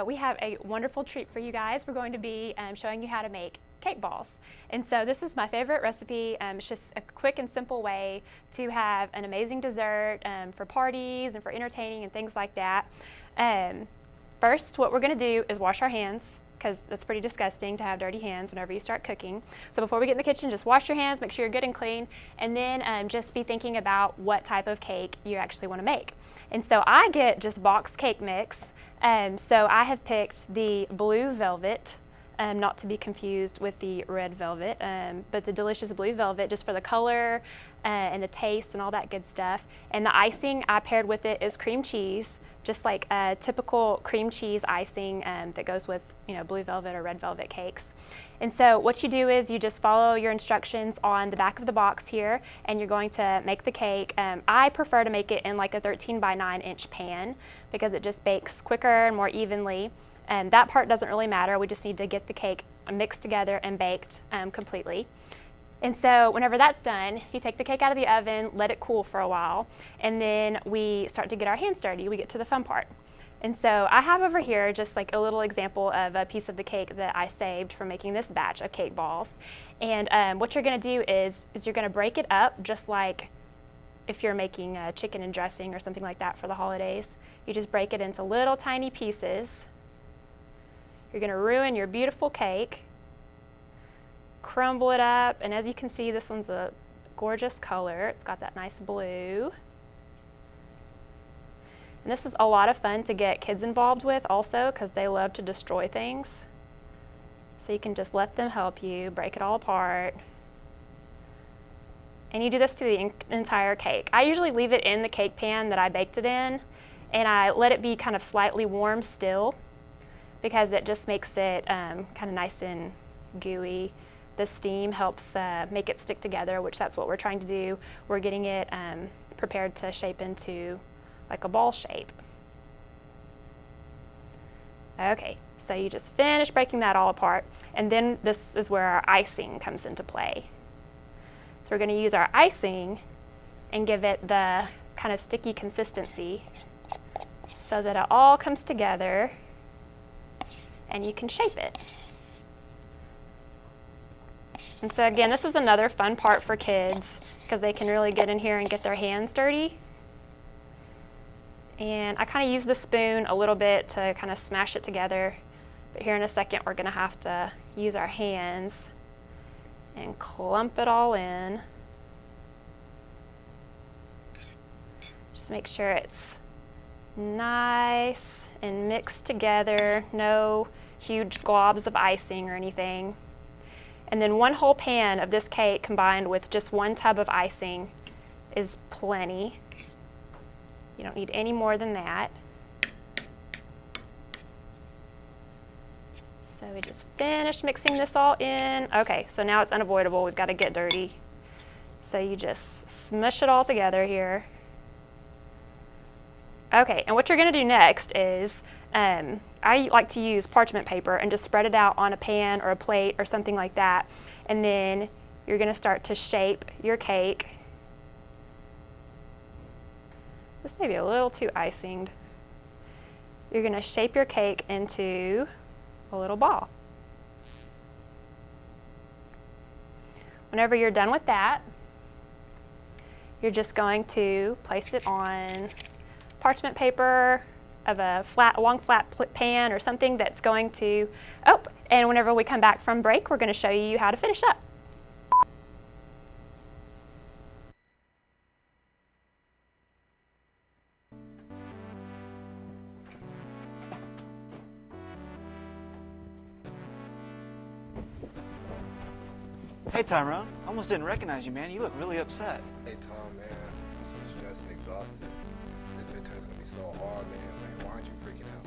We have a wonderful treat for you guys. We're going to be showing you how to make cake balls. And so this is my favorite recipe. It's just a quick and simple way to have an amazing dessert for parties and for entertaining and things like that. First, what we're going to do is wash our hands, because that's pretty disgusting to have dirty hands whenever you start cooking. So before we get in the kitchen, just wash your hands, make sure you're good and clean, and then just be thinking about what type of cake you actually want to make. And so I get just box cake mix. So I have picked the blue velvet, not to be confused with the red velvet, but the delicious blue velvet just for the color and the taste and all that good stuff. And the icing I paired with it is cream cheese, just like a typical cream cheese icing that goes with, you know, blue velvet or red velvet cakes. And so what you do is you just follow your instructions on the back of the box here, and you're going to make the cake. I prefer to make it in like a 13 by 9 inch pan because it just bakes quicker and more evenly. And that part doesn't really matter. We just need to get the cake mixed together and baked completely. And so whenever that's done, you take the cake out of the oven, let it cool for a while, and then we start to get our hands dirty. We get to the fun part. And so I have over here just like a little example of a piece of the cake that I saved from making this batch of cake balls. And what you're gonna do is you're gonna break it up just like if you're making chicken and dressing or something like that for the holidays. You just break it into little tiny pieces. You're gonna ruin your beautiful cake, crumble it up, and as you can see, this one's a gorgeous color. It's got that nice blue. And this is a lot of fun to get kids involved with also because they love to destroy things. So you can just let them help you break it all apart. And you do this to the entire cake. I usually leave it in the cake pan that I baked it in, and I let it be kind of slightly warm still because it just makes it kind of nice and gooey. The steam helps make it stick together, which that's what we're trying to do. We're getting it prepared to shape into like a ball shape. Okay, so you just finish breaking that all apart, and then this is where our icing comes into play. So we're gonna use our icing and give it the kind of sticky consistency so that it all comes together and you can shape it. And so again, this is another fun part for kids because they can really get in here and get their hands dirty. And I kind of use the spoon a little bit to kind of smash it together. But here in a second, we're gonna have to use our hands and clump it all in. Just make sure it's nice and mixed together, no huge globs of icing or anything. And then one whole pan of this cake combined with just one tub of icing is plenty. You don't need any more than that. So we just finished mixing this all in. Okay, so now it's unavoidable. We've got to get dirty. So you just smush it all together here. Okay, and what you're gonna do next is, I like to use parchment paper and just spread it out on a pan or a plate or something like that. And then you're gonna start to shape your cake. This may be a little too icinged. You're gonna shape your cake into a little ball. Whenever you're done with that, you're just going to place it on parchment paper of a long flat pan or something that's going to, and whenever we come back from break, we're gonna show you how to finish up. Hey Tyrone, I almost didn't recognize you, man. You look really upset. Hey Tom, man, I'm so stressed and exhausted. This midterm's gonna be so hard, man. Like, why aren't you freaking out?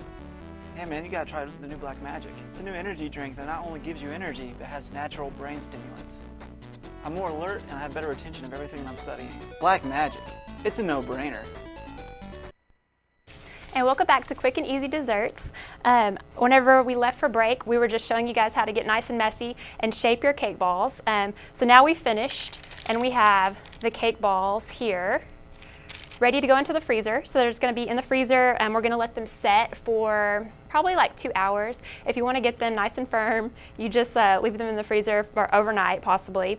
Hey man, you gotta try the new Black Magic. It's a new energy drink that not only gives you energy, but has natural brain stimulants. I'm more alert and I have better retention of everything I'm studying. Black Magic, it's a no-brainer. And welcome back to Quick and Easy Desserts. Whenever we left for break, we were just showing you guys how to get nice and messy and shape your cake balls. So now we've finished and we have the cake balls here ready to go into the freezer. So they're just gonna be in the freezer and we're gonna let them set for probably like 2 hours. If you want to get them nice and firm, you just leave them in the freezer for overnight possibly,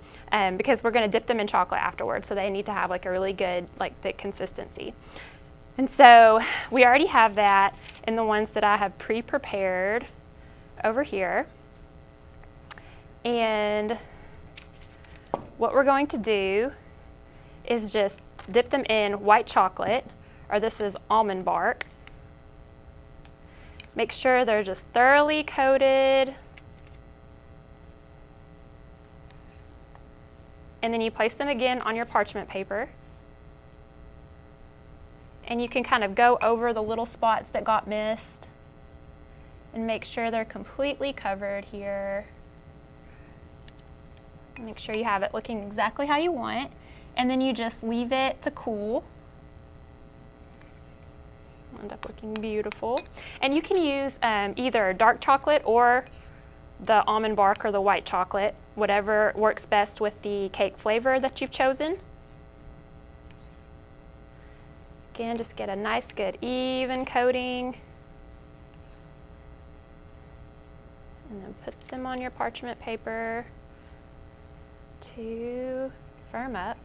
because we're going to dip them in chocolate afterwards, so they need to have like a really good like thick consistency. And so we already have that in the ones that I have pre-prepared over here. And what we're going to do is just dip them in white chocolate, or this is almond bark. Make sure they're just thoroughly coated. And then you place them again on your parchment paper. And you can kind of go over the little spots that got missed and make sure they're completely covered here. Make sure you have it looking exactly how you want. And then you just leave it to cool. It'll end up looking beautiful. And you can use either dark chocolate or the almond bark or the white chocolate, whatever works best with the cake flavor that you've chosen. Again, just get a nice, good, even coating. And then put them on your parchment paper to firm up.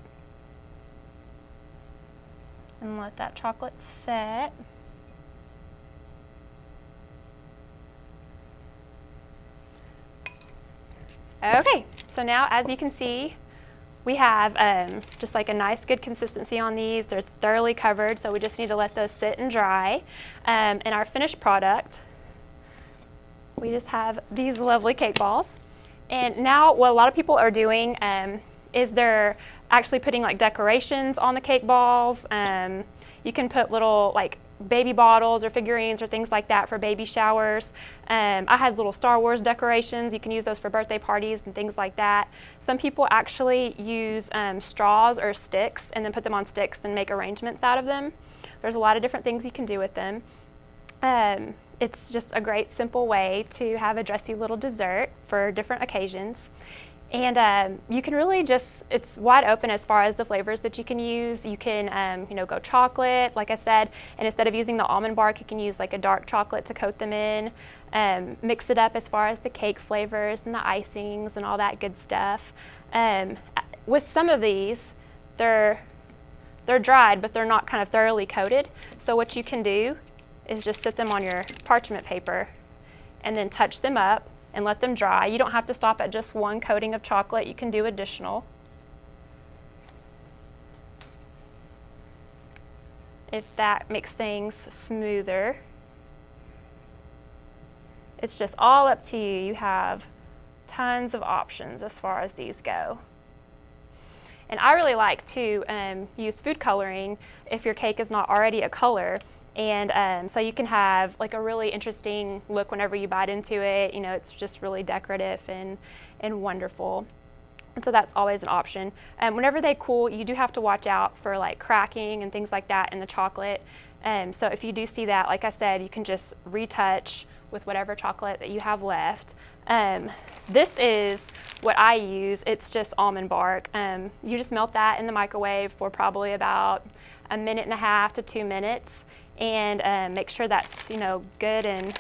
And let that chocolate set. Okay, so now as you can see, we have just like a nice good consistency on these. They're thoroughly covered, so we just need to let those sit and dry. And our finished product, we just have these lovely cake balls. And now what a lot of people are doing is they're actually putting like decorations on the cake balls. You can put little like baby bottles or figurines or things like that for baby showers. I had little Star Wars decorations. You can use those for birthday parties and things like that. Some people actually use straws or sticks and then put them on sticks and make arrangements out of them. There's a lot of different things you can do with them. It's just a great simple way to have a dressy little dessert for different occasions. And you can really just, it's wide open as far as the flavors that you can use. You can, go chocolate, like I said, and instead of using the almond bark, you can use like a dark chocolate to coat them in. Mix it up as far as the cake flavors and the icings and all that good stuff. With some of these, they're dried, but they're not kind of thoroughly coated. So what you can do is just sit them on your parchment paper and then touch them up and let them dry. You don't have to stop at just one coating of chocolate. You can do additional. If that makes things smoother. It's just all up to you. You have tons of options as far as these go. And I really like to use food coloring if your cake is not already a color. And so you can have like a really interesting look whenever you bite into it. It's just really decorative and wonderful. And so that's always an option. Whenever they cool, you do have to watch out for like cracking and things like that in the chocolate. So if you do see that, like I said, you can just retouch with whatever chocolate that you have left. This is what I use. It's just almond bark. You just melt that in the microwave for probably about 1.5 to 2 minutes. And make sure that's good and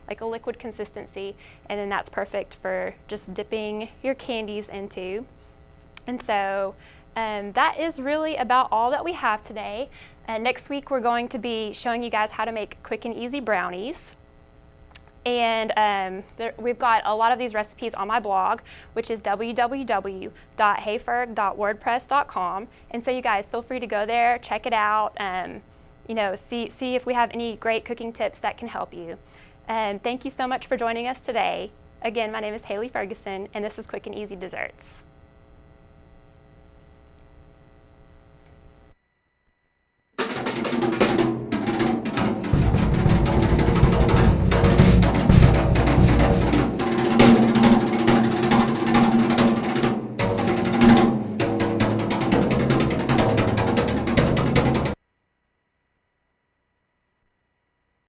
like a liquid consistency, and then that's perfect for just dipping your candies into. And so that is really about all that we have today. Next week we're going to be showing you guys how to make quick and easy brownies. And we've got a lot of these recipes on my blog, which is www.heyferg.wordpress.com. And so you guys feel free to go there, check it out. See if we have any great cooking tips that can help you. Thank you so much for joining us today. Again, my name is Haley Ferguson, and this is Quick and Easy Desserts.